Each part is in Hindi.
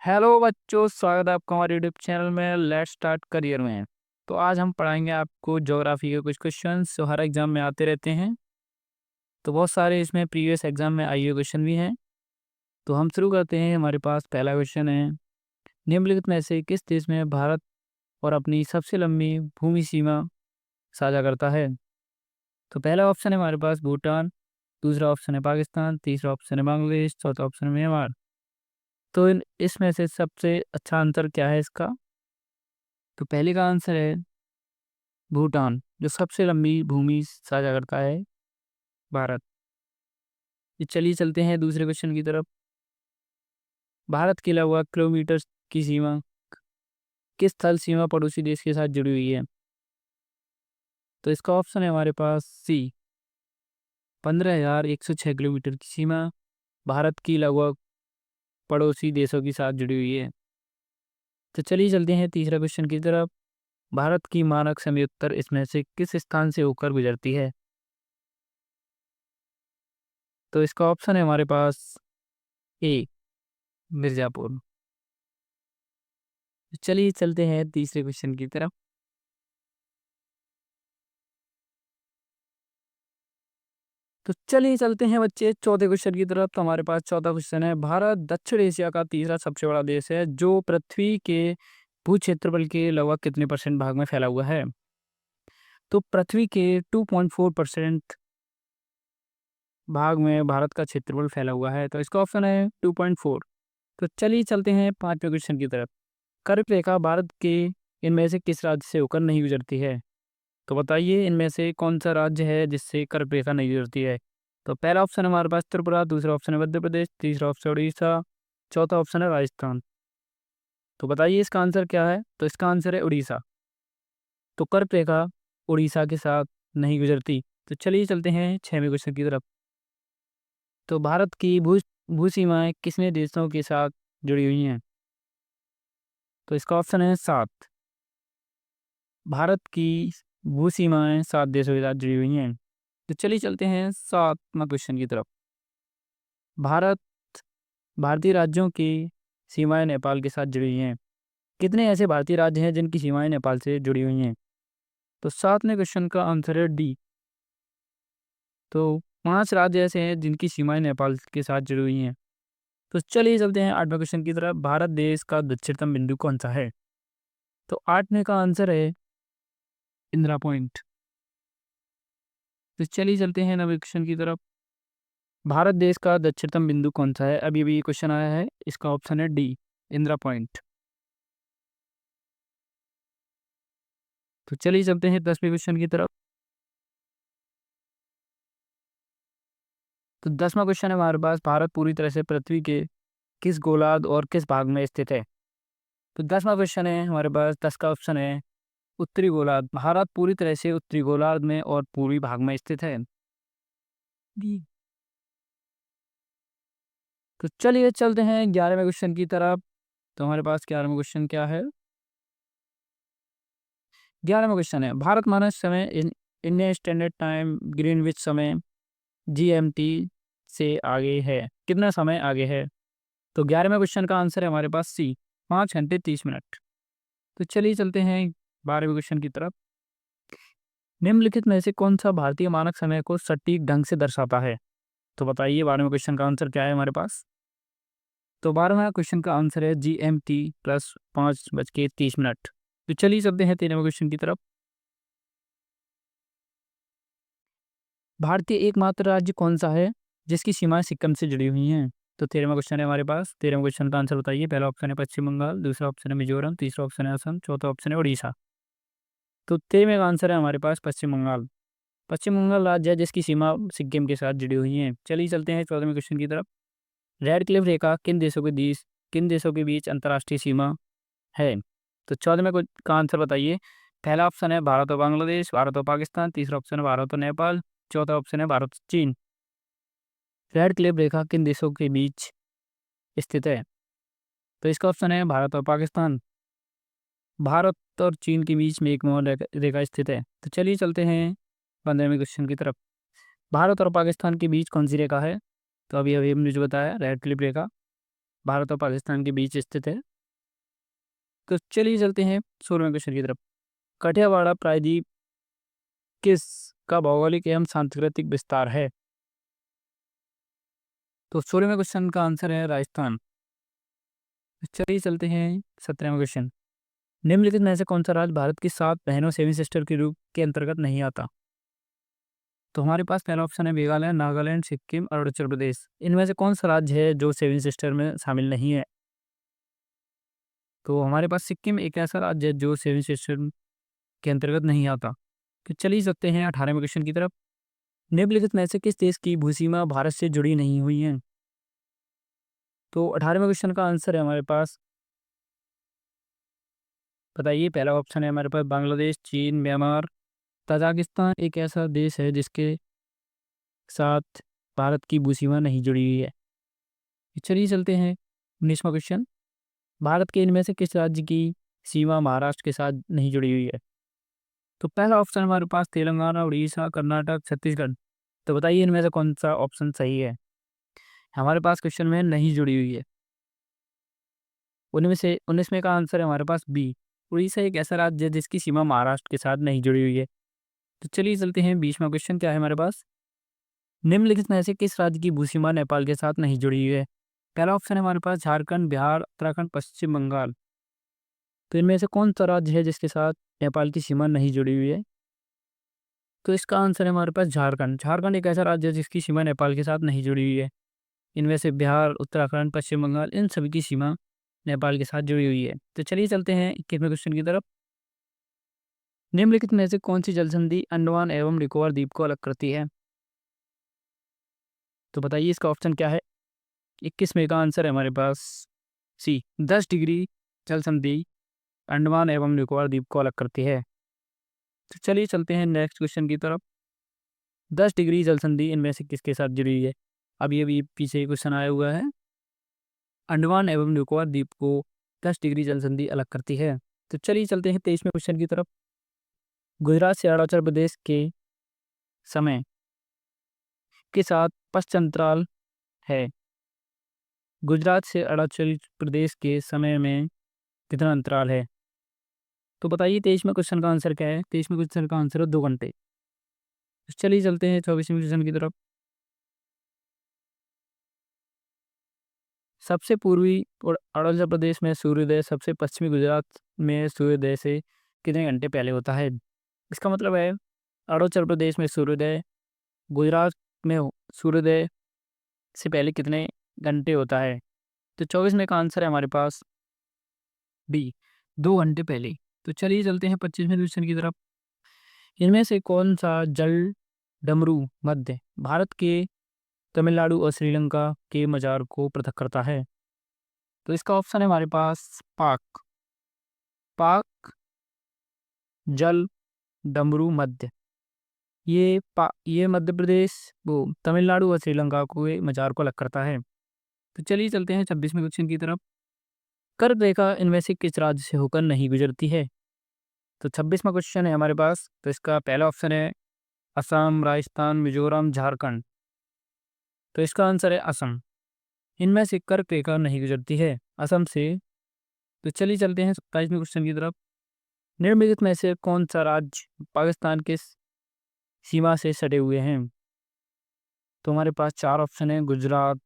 हेलो बच्चों, स्वागत है आपका हमारे यूट्यूब चैनल में लेट्स स्टार्ट करियर में। तो आज हम पढ़ाएंगे आपको ज्योग्राफी के कुछ क्वेश्चंस जो हर एग्जाम में आते रहते हैं। तो बहुत सारे इसमें प्रीवियस एग्जाम में आए हुए क्वेश्चन भी हैं। तो हम शुरू करते हैं। हमारे पास पहला क्वेश्चन है, निम्नलिखित में से किस देश में भारत और अपनी सबसे लंबी भूमि सीमा साझा करता है। तो पहला ऑप्शन है हमारे पास भूटान, दूसरा ऑप्शन है पाकिस्तान, तीसरा ऑप्शन है बांग्लादेश, चौथा ऑप्शन है म्यांमार। तो इसमें से सबसे अच्छा आंसर क्या है इसका। तो पहले का आंसर है भूटान, जो सबसे लंबी भूमि साझा करता है भारत। ये चलिए चलते हैं दूसरे क्वेश्चन की तरफ। भारत के अलावा किलोमीटर की सीमा किस थल सीमा पड़ोसी देश के साथ जुड़ी हुई है। तो इसका ऑप्शन है हमारे पास सी, 15,106 किलोमीटर की सीमा भारत की लगभग पड़ोसी देशों के साथ जुड़ी हुई है। तो चलिए चलते हैं तीसरा क्वेश्चन की तरफ। भारत की मानक समय उत्तर इसमें से किस स्थान से होकर गुजरती है। तो इसका ऑप्शन है हमारे पास ए, मिर्जापुर। चलिए चलते हैं तीसरे क्वेश्चन की तरफ। तो चलिए चलते हैं बच्चे चौथे क्वेश्चन की तरफ। तो हमारे पास चौथा क्वेश्चन है, भारत दक्षिण एशिया का तीसरा सबसे बड़ा देश है जो पृथ्वी के भू क्षेत्रफल के लगभग कितने परसेंट भाग में फैला हुआ है। तो पृथ्वी के 2.4% भाग में भारत का क्षेत्रफल फैला हुआ है। तो इसका ऑप्शन है 2.4। तो चलिए चलते हैं पांचवें क्वेश्चन की तरफ। कर्क रेखा भारत के इनमें से किस राज्य से होकर नहीं गुजरती है। तो बताइए इनमें से कौन सा राज्य है जिससे कर्क रेखा नहीं गुजरती है। तो पहला ऑप्शन हमारे पास त्रिपुरा, दूसरा ऑप्शन है मध्य प्रदेश, तीसरा ऑप्शन उड़ीसा, चौथा ऑप्शन है राजस्थान। तो बताइए इसका आंसर क्या है। तो इसका आंसर है उड़ीसा। तो कर्क रेखा उड़ीसा के साथ नहीं गुजरती। तो चलिए चलते हैं छठवें क्वेश्चन की तरफ। तो भारत की भू सीमाएं किसने देशों के साथ जुड़ी हुई हैं। तो इसका ऑप्शन है 7। भारत की भू सीमाएं 7 देशों के साथ जुड़ी हुई हैं। तो चलिए चलते हैं सातवां क्वेश्चन की तरफ। भारत भारतीय राज्यों की सीमाएं नेपाल के साथ जुड़ी हुई हैं। कितने ऐसे भारतीय राज्य हैं जिनकी सीमाएं नेपाल से जुड़ी हुई हैं। तो सातवें क्वेश्चन का आंसर है डी। तो 5 राज्य ऐसे हैं जिनकी सीमाएं नेपाल के साथ जुड़ी हुई हैं। तो चलिए चलते हैं आठवें क्वेश्चन की तरफ। भारत देश का दक्षिणतम बिंदु कौन सा है। तो आठवें का आंसर है इंदिरा पॉइंट। तो चलिए चलते हैं नवे क्वेश्चन की तरफ। भारत देश का दक्षिणतम बिंदु कौन सा है। अभी अभी ये क्वेश्चन आया है, इसका ऑप्शन है डी, इंदिरा पॉइंट। तो चलिए चलते हैं 10वें क्वेश्चन की तरफ। तो 10वां क्वेश्चन है हमारे पास, भारत पूरी तरह से पृथ्वी के किस गोलार्ध और किस भाग में स्थित है। तो 10वां क्वेश्चन है हमारे पास, 10 का ऑप्शन है उत्तरी गोलार्ध। भारत पूरी तरह से उत्तरी गोलार्ध में और पूर्वी भाग में स्थित है। जी। तो चलिए चलते हैं 11वें क्वेश्चन की तरफ। तो हमारे पास 11वां क्वेश्चन क्या है। 11वां क्वेश्चन है, भारत मानक समय इंडियन स्टैंडर्ड टाइम ग्रीनविच समय जीएमटी से आगे है, कितना समय आगे है। तो 11वें क्वेश्चन का आंसर है हमारे पास सी, 5 घंटे 30 मिनट। तो चलिए चलते हैं 12वें क्वेश्चन की तरफ। निम्नलिखित में से कौन सा भारतीय मानक समय को सटीक ढंग से दर्शाता है। तो बताइए 12वें क्वेश्चन का आंसर क्या है हमारे पास। तो 12वें क्वेश्चन का आंसर है GMT प्लस 5:30। तो चलिए चलते हैं 13वें क्वेश्चन की तरफ। भारतीय एकमात्र राज्य कौन सा है जिसकी सीमाएं सिक्किम से जुड़ी हुई हैं। तो 13वां क्वेश्चन है हमारे पास। 13वें क्वेश्चन का आंसर बताइए। पहला ऑप्शन है पश्चिम बंगाल, दूसरा ऑप्शन है मिजोरम, तीसरा ऑप्शन है असम, चौथा ऑप्शन है उड़ीसा। तो 13वें का आंसर है हमारे पास पश्चिम बंगाल। पश्चिम बंगाल राज्य है जिसकी सीमा सिक्किम के साथ जुड़ी हुई है। चलिए चलते हैं 14वें क्वेश्चन की तरफ। रेड क्लिफ रेखा किन देशों के बीच अंतर्राष्ट्रीय सीमा है। तो 14वें का आंसर बताइए। पहला ऑप्शन है भारत और बांग्लादेश, भारत और पाकिस्तान, तीसरा ऑप्शन है भारत और नेपाल, चौथा ऑप्शन है भारत और चीन। रेड क्लिफ रेखा किन देशों के बीच स्थित है। तो इसका ऑप्शन है भारत और पाकिस्तान। भारत और चीन के बीच में एक मौन रेखा स्थित है। तो चलिए चलते हैं 15वें क्वेश्चन की तरफ। भारत और पाकिस्तान के बीच कौन सी रेखा है। तो अभी अभी हमने जो बताया रेड क्लिफ रेखा। भारत और पाकिस्तान के बीच स्थित है। तो चलिए चलते हैं 16वें क्वेश्चन की तरफ। काठियावाड़ प्रायद्वीप किस का भौगोलिक एवं सांस्कृतिक विस्तार है? तो 16वें क्वेश्चन का आंसर है राजस्थान। चलिए चलते हैं 17वें क्वेश्चन। निम्नलिखित में से कौन सा राज्य भारत की 7 बहनों सेवन सिस्टर के रूप के अंतर्गत नहीं आता? तो हमारे पास पहला ऑप्शन है मेघालय, नागालैंड, सिक्किम, अरुणाचल प्रदेश। इनमें से कौन सा राज्य है जो सेवन सिस्टर में शामिल नहीं है? तो हमारे पास सिक्किम एक ऐसा राज्य है जो सेवन सिस्टर के अंतर्गत नहीं आता। तो चलिए सकते हैं 18वें क्वेश्चन की तरफ। निम्नलिखित में से किस देश की भूसीमा भारत से जुड़ी नहीं हुई है? तो 18वें क्वेश्चन का आंसर है हमारे पास, बताइए। पहला ऑप्शन है हमारे पास बांग्लादेश, चीन, म्यांमार, तजाकिस्तान एक ऐसा देश है जिसके साथ भारत की भूसीमा नहीं जुड़ी हुई है। चलिए चलते हैं 19वां क्वेश्चन। भारत के इनमें से किस राज्य की सीमा महाराष्ट्र के साथ नहीं जुड़ी हुई है? तो पहला ऑप्शन हमारे पास तेलंगाना, उड़ीसा, कर्नाटक, छत्तीसगढ़। तो बताइए इनमें से कौन सा ऑप्शन सही है? हमारे पास क्वेश्चन में नहीं जुड़ी हुई है। उनमें से 19वें का आंसर है हमारे पास बी। उड़ीसा एक ऐसा राज्य है जिसकी सीमा महाराष्ट्र के साथ नहीं जुड़ी हुई है। तो चलिए चलते हैं 20वां क्वेश्चन क्या है हमारे पास। निम्नलिखित में से किस राज्य की भूसीमा नेपाल के साथ नहीं जुड़ी हुई है? पहला ऑप्शन है हमारे पास झारखंड, बिहार, उत्तराखंड, पश्चिम बंगाल। तो इनमें से कौन सा राज्य है जिसके साथ नेपाल की सीमा नहीं जुड़ी हुई है? तो इसका आंसर है हमारे पास झारखंड। झारखंड एक ऐसा राज्य है जिसकी सीमा नेपाल के साथ नहीं जुड़ी हुई है। इनमें से बिहार, उत्तराखंड, पश्चिम बंगाल इन सभी की सीमा नेपाल के साथ जुड़ी हुई है। तो चलिए चलते हैं 21वें क्वेश्चन की तरफ। निम्नलिखित में से कौन सी जल संधि अंडमान एवं निकोबार द्वीप को अलग करती है? तो बताइए इसका ऑप्शन क्या है? 21 में का आंसर है हमारे पास सी, 10 डिग्री जल संधि अंडमान एवं निकोबार द्वीप को अलग करती है। तो चलिए चलते हैं नेक्स्ट क्वेश्चन की तरफ। 10 डिग्री जल संधि इनमें से किसके साथ जुड़ी हुई है? अभी अभी पीछे क्वेश्चन आया हुआ है। अंडमान एवं निकोबार द्वीप को 10 डिग्री जल संधि अलग करती है। तो चलिए चलते हैं 23वें क्वेश्चन की तरफ। गुजरात से अरुणाचल प्रदेश के समय के साथ पश्चिम अंतराल है। गुजरात से अरुणाचल प्रदेश के समय में कितना अंतराल है? तो बताइए 23वें क्वेश्चन का आंसर क्या है? 23वें क्वेश्चन का आंसर है 2 घंटे। तो चलिए चलते हैं 24वें क्वेश्चन की तरफ। सबसे पूर्वी और अरुणाचल प्रदेश में सूर्योदय सबसे पश्चिमी गुजरात में सूर्योदय से कितने घंटे पहले होता है? इसका मतलब है अरुणाचल प्रदेश में सूर्योदय गुजरात में सूर्योदय से पहले कितने घंटे होता है? तो 24 का आंसर है हमारे पास बी, 2 घंटे पहले। तो चलिए चलते हैं 25वें क्वेश्चन की तरफ। इनमें से कौन सा जल डमरू मध्य भारत के तमिलनाडु और श्रीलंका के मजार को पृथक करता है? तो इसका ऑप्शन है हमारे पास पाक। पाक जल डमरू मध्य ये मध्य प्रदेश वो तमिलनाडु और श्रीलंका को ये मजार को अलग करता है। तो चलिए चलते हैं 26वें क्वेश्चन की तरफ। कर्क रेखा इनमें से किस राज्य से होकर नहीं गुजरती है? तो 26वां क्वेश्चन है हमारे पास। तो इसका पहला ऑप्शन है असम, राजस्थान, मिजोरम, झारखंड। तो इसका आंसर है असम। इनमें से कर्क रेखा नहीं गुजरती है असम से। तो चलिए चलते हैं 27वें क्वेश्चन की तरफ। निम्नलिखित में से कौन सा राज्य पाकिस्तान के सीमा से सटे हुए हैं? तो हमारे पास 4 ऑप्शन है गुजरात,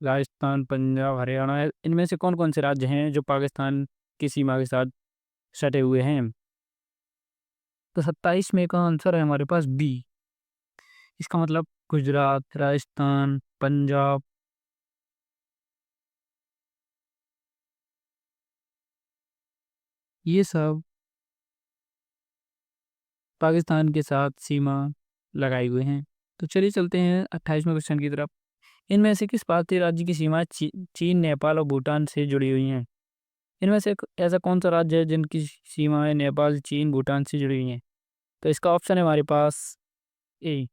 राजस्थान, पंजाब, हरियाणा। इनमें से कौन कौन से राज्य हैं जो पाकिस्तान की सीमा के साथ सटे हुए हैं? तो 27 में का आंसर है हमारे पास बी। इसका मतलब गुजरात, राजस्थान, पंजाब ये सब पाकिस्तान के साथ सीमा लगाए हुए हैं। तो चलिए चलते हैं 28वें क्वेश्चन की तरफ। इनमें से किस भारतीय राज्य की सीमा चीन, नेपाल और भूटान से जुड़ी हुई हैं? इनमें से ऐसा कौन सा राज्य है जिनकी सीमाएं नेपाल, चीन, भूटान से जुड़ी हुई हैं? तो इसका ऑप्शन है हमारे पास ए,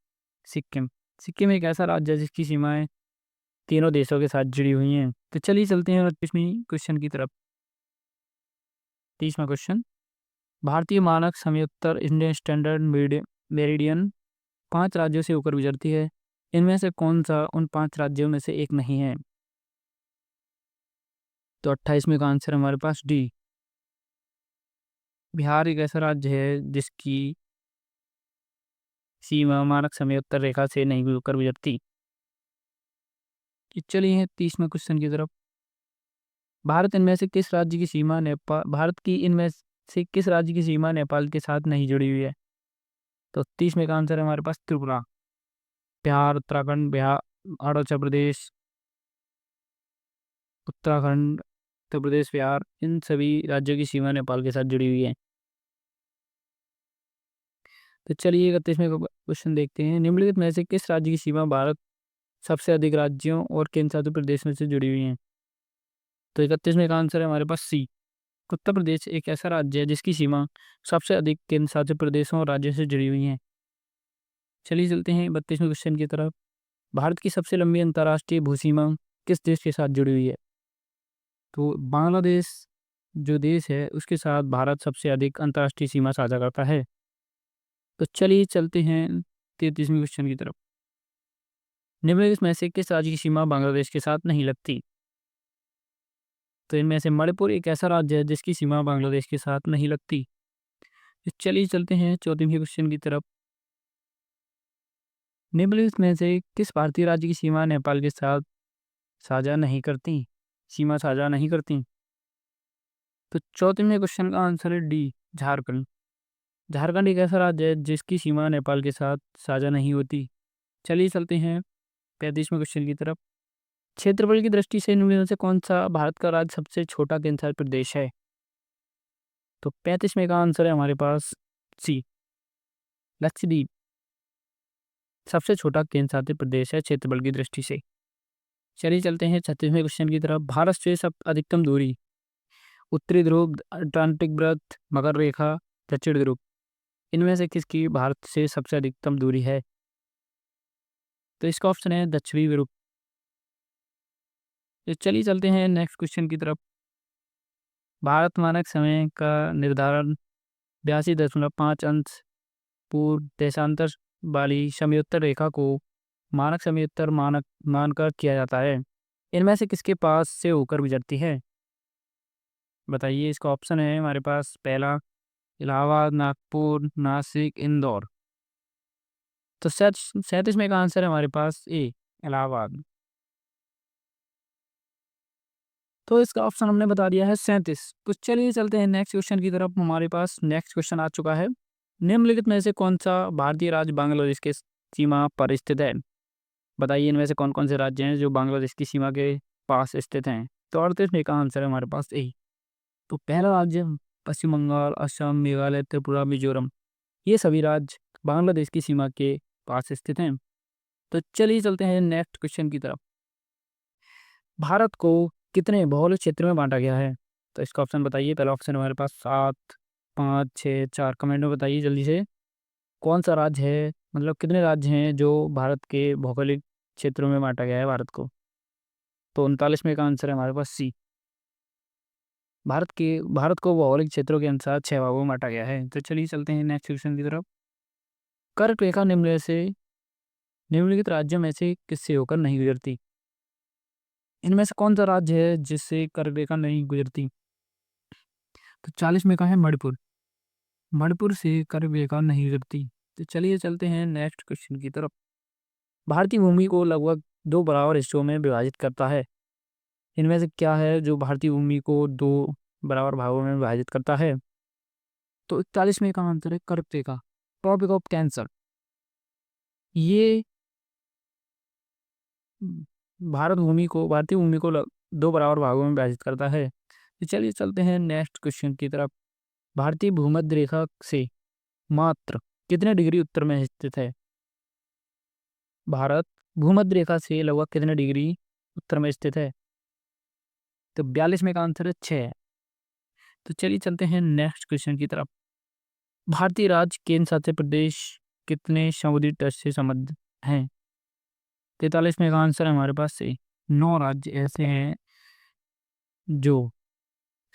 सिक्किम। सिक्किम एक ऐसा राज्य है जिसकी सीमाएं तीनों देशों के साथ जुड़ी हुई हैं। तो चलिए चलते हैं 29वें क्वेश्चन की तरफ। 30वां क्वेश्चन। भारतीय मानक समयोत्तर इंडियन स्टैंडर्ड मेरिडियन 5 राज्यों से होकर गुजरती है। इनमें से कौन सा उन 5 राज्यों में से एक नहीं है? तो 28 का आंसर हमारे पास डी। बिहार एक ऐसा राज्य है जिसकी सीमा मानक समय उत्तर रेखा से नहीं होकर गुजरती। चलिए 30वें क्वेश्चन की तरफ। भारत की इनमें से किस राज्य की सीमा नेपाल के साथ नहीं जुड़ी हुई है? तो 30 का आंसर है हमारे पास त्रिपुरा। बिहार, उत्तराखंड, अरुणाचल प्रदेश, उत्तराखंड, उत्तर प्रदेश, बिहार, इन सभी राज्यों की सीमा नेपाल के साथ जुड़ी हुई है। तो चलिए 31वें क्वेश्चन देखते हैं। निम्नलिखित में से किस राज्य की सीमा भारत सबसे अधिक राज्यों और केंद्र शासित प्रदेश में से जुड़ी हुई है? तो 31 का आंसर है हमारे पास सी। उत्तर प्रदेश एक ऐसा राज्य है जिसकी सीमा सबसे अधिक केंद्र शासित प्रदेशों और राज्यों से जुड़ी हुई है। चलिए चलते हैं 32वें क्वेश्चन की तरफ। भारत की सबसे लंबी अंतर्राष्ट्रीय भूसीमा किस देश के साथ जुड़ी हुई है? तो बांग्लादेश जो देश है उसके साथ भारत सबसे अधिक अंतर्राष्ट्रीय सीमा साझा करता है। तो चलिए चलते हैं 33वें क्वेश्चन की तरफ। निम्नलिखित में से किस राज्य की सीमा बांग्लादेश के साथ नहीं लगती? तो इनमें से मणिपुर एक ऐसा राज्य है जिसकी सीमा बांग्लादेश के साथ नहीं लगती। तो चलिए चलते हैं 34वें क्वेश्चन की तरफ। निम्नलिखित में से किस भारतीय राज्य की सीमा नेपाल के साथ साझा नहीं करती सीमा साझा नहीं करती? तो 34वें क्वेश्चन का आंसर है डी, झारखंड। झारखंड एक ऐसा राज्य है जिसकी सीमा नेपाल के साथ साझा नहीं होती। चलिए चलते हैं 35वें क्वेश्चन की तरफ। क्षेत्रफल की दृष्टि से इनमें से कौन सा भारत का राज्य सबसे छोटा केंद्रशासित प्रदेश है? तो 35वें का आंसर है हमारे पास सी, लक्षद्वीप सबसे छोटा केंद्र शासित प्रदेश है क्षेत्रफल की दृष्टि से। चलिए चलते हैं 36वें क्वेश्चन की तरफ। भारत से सब अधिकतम दूरी उत्तरी ध्रुव, अटलांटिक वृत्त, मकर रेखा, दक्षिण ध्रुव, इनमें से किसकी भारत से सबसे अधिकतम दूरी है? तो इसका ऑप्शन है दक्षिणी ध्रुव। तो चलिए चलते हैं नेक्स्ट क्वेश्चन की तरफ। भारत मानक समय का निर्धारण 82.5 अंश पूर्व देशांतर वाली समयोत्तर रेखा को मानक समयोत्तर मानक मानकर किया जाता है। इनमें से किसके पास से होकर गुजरती है? बताइए। इसका ऑप्शन है हमारे पास पहला इलाहाबाद, नागपुर, नासिक, इंदौर। तो 37वें का आंसर है हमारे पास ए, इलाहाबाद। तो इसका ऑप्शन हमने बता दिया है 37। तो चलिए चलते हैं नेक्स्ट क्वेश्चन की तरफ। हमारे पास नेक्स्ट क्वेश्चन आ चुका है। निम्नलिखित में से कौन सा भारतीय राज्य बांग्लादेश के सीमा पर स्थित है? बताइए इनमें से कौन कौन से राज्य हैं जो बांग्लादेश की सीमा के पास स्थित हैं? तो 38वें का आंसर है हमारे पास ए। तो पहला राज्य पश्चिम बंगाल, असम, मेघालय, त्रिपुरा, मिजोरम, ये सभी राज्य बांग्लादेश की सीमा के पास स्थित हैं। तो चलिए चलते हैं नेक्स्ट क्वेश्चन की तरफ। भारत को कितने भौगोलिक क्षेत्र में बांटा गया है? तो इसका ऑप्शन बताइए। पहला ऑप्शन हमारे पास 7, 5, 6, 4। कमेंट में बताइए जल्दी से कौन सा राज्य है, मतलब कितने राज्य हैं जो भारत के भौगोलिक क्षेत्रों में बांटा गया है भारत को? तो 39 का आंसर है हमारे पास सी। भारत को भौगोलिक क्षेत्रों के अनुसार 6 भागों में बांटा गया है। तो चलिए चलते हैं नेक्स्ट क्वेश्चन की तरफ। कर्क रेखा निम्नलिखित राज्यों में से किससे होकर नहीं गुजरती? इनमें से कौन सा राज्य है जिससे कर्क रेखा नहीं गुजरती? तो 40 में का है मणिपुर। मणिपुर से कर्क रेखा नहीं गुजरती। तो चलिए चलते हैं नेक्स्ट क्वेश्चन की तरफ। भारतीय भूमि को लगभग 2 बराबर हिस्सों में विभाजित करता है। इनमें से क्या है जो भारतीय भूमि को 2 बराबर भागों में विभाजित करता है? तो 41 का आंसर है कर्क रेखा, ट्रॉपिक ऑफ कैंसर। ये भारतीय भूमि को 2 बराबर भागों में विभाजित करता है। तो चलिए चलते हैं नेक्स्ट क्वेश्चन की तरफ। भारतीय भूमध्य रेखा से मात्र कितने डिग्री उत्तर में स्थित है? भारत भूमध्य रेखा से लगभग कितने डिग्री उत्तर में स्थित है? तो 42 का आंसर है 6। तो चलिए चलते हैं नेक्स्ट क्वेश्चन की तरफ। भारतीय राज्य केंद्र शासित प्रदेश कितने समुद्री तट से संबद्ध हैं? 43 का आंसर है हमारे पास से 9 राज्य ऐसे हैं जो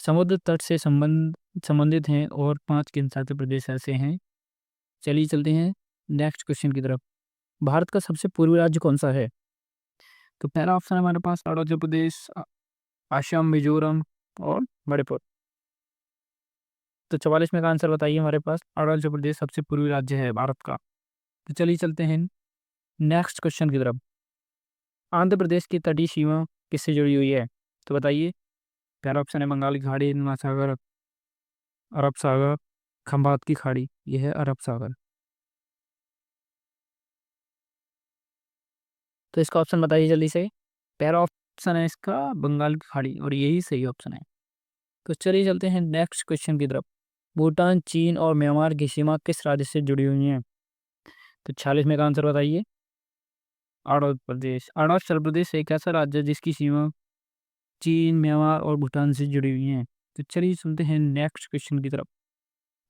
समुद्र तट से संबंधित हैं और 5 केंद्र शासित प्रदेश ऐसे हैं। चलिए चलते हैं नेक्स्ट क्वेश्चन की तरफ। भारत का सबसे पूर्वी राज्य कौन सा है? तो पहला ऑप्शन है हमारे पास अरुणाचल प्रदेश, असम, मिजोरम और मणिपुर। तो 44 में का आंसर बताइए हमारे पास। अरुणाचल प्रदेश सबसे पूर्वी राज्य है भारत का। तो चलिए चलते हैं नेक्स्ट क्वेश्चन की तरफ। आंध्र प्रदेश की तटीय सीमा किससे जुड़ी हुई है? तो बताइए। पहला ऑप्शन है बंगाल की खाड़ी, हिंद महासागर, अरब सागर, खंबात की खाड़ी। यह है अरब सागर। तो इसका ऑप्शन बताइए जल्दी से। पहला ऑप्शन है इसका बंगाल की खाड़ी और यही सही ऑप्शन है। तो चलिए चलते हैं नेक्स्ट क्वेश्चन की तरफ। भूटान, चीन और म्यांमार की सीमा किस राज्य से जुड़ी हुई है? तो 46 में का आंसर बताइए। अरुणाचल प्रदेश। अरुणाचल प्रदेश एक ऐसा राज्य है जिसकी सीमा चीन, म्यांमार और भूटान से जुड़ी हुई है। तो चलिए सुनते हैं नेक्स्ट क्वेश्चन की तरफ।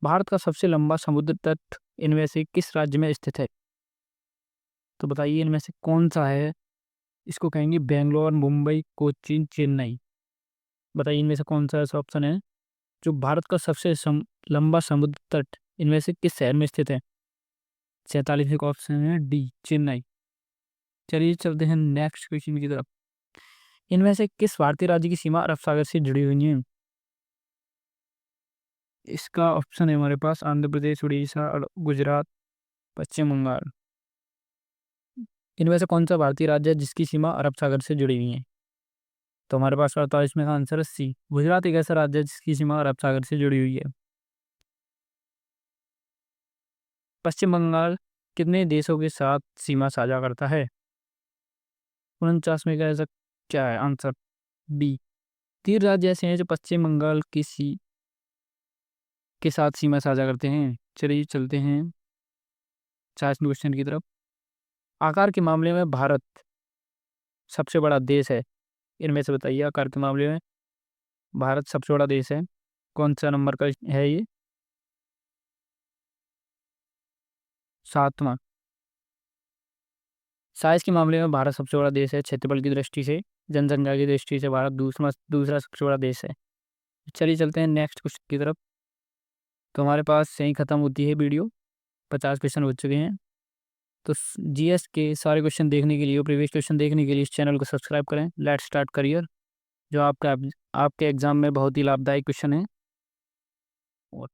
भारत का सबसे लंबा समुद्र तट इनमें से किस राज्य में स्थित है? तो बताइए इनमें से कौन सा है? इसको कहेंगे बेंगलोर, मुंबई, कोचीन, चेन्नई। बताइए इनमें से कौन सा ऐसा ऑप्शन है जो भारत का सबसे लंबा समुद्र तट इनमें से किस शहर में स्थित है? 47 का ऑप्शन है डी, चेन्नई। चलिए चलते हैं नेक्स्ट क्वेश्चन की तरफ। इनमें से किस भारतीय राज्य की सीमा अरब सागर से जुड़ी हुई है? इसका ऑप्शन है हमारे पास आंध्र प्रदेश, उड़ीसा और गुजरात, पश्चिम बंगाल। इनमें से कौन सा भारतीय राज्य है जिसकी सीमा अरब सागर से जुड़ी हुई है? तो हमारे पास 48 में का आंसर है सी, गुजरात एक ऐसा राज्य है जिसकी सीमा अरब सागर से जुड़ी हुई है। पश्चिम बंगाल कितने देशों के साथ सीमा साझा करता है? 49 में का ऐसा क्या है आंसर? बी, 3 राज्य ऐसे हैं जो पश्चिम बंगाल के साथ सीमा साझा करते हैं। चलिए चलते हैं 40 क्वेश्चन की तरफ। आकार के मामले में भारत सबसे बड़ा देश है। इनमें से बताइए आकार के मामले में भारत सबसे बड़ा देश है कौन सा नंबर का है ये? 7वां। साइज के मामले में भारत सबसे बड़ा देश है क्षेत्रफल की दृष्टि से। जनसंख्या की दृष्टि से भारत दूसरा दूसरा सबसे बड़ा देश है। चलिए चलते हैं नेक्स्ट क्वेश्चन की तरफ। तो हमारे पास यहीं ख़त्म होती है वीडियो। 50 क्वेश्चन हो चुके हैं। तो जीएस के सारे क्वेश्चन देखने के लिए और प्रीवियस क्वेश्चन देखने के लिए इस चैनल को सब्सक्राइब करें। लेट्स स्टार्ट करियर, जो आपके एग्जाम में बहुत ही लाभदायक क्वेश्चन है। और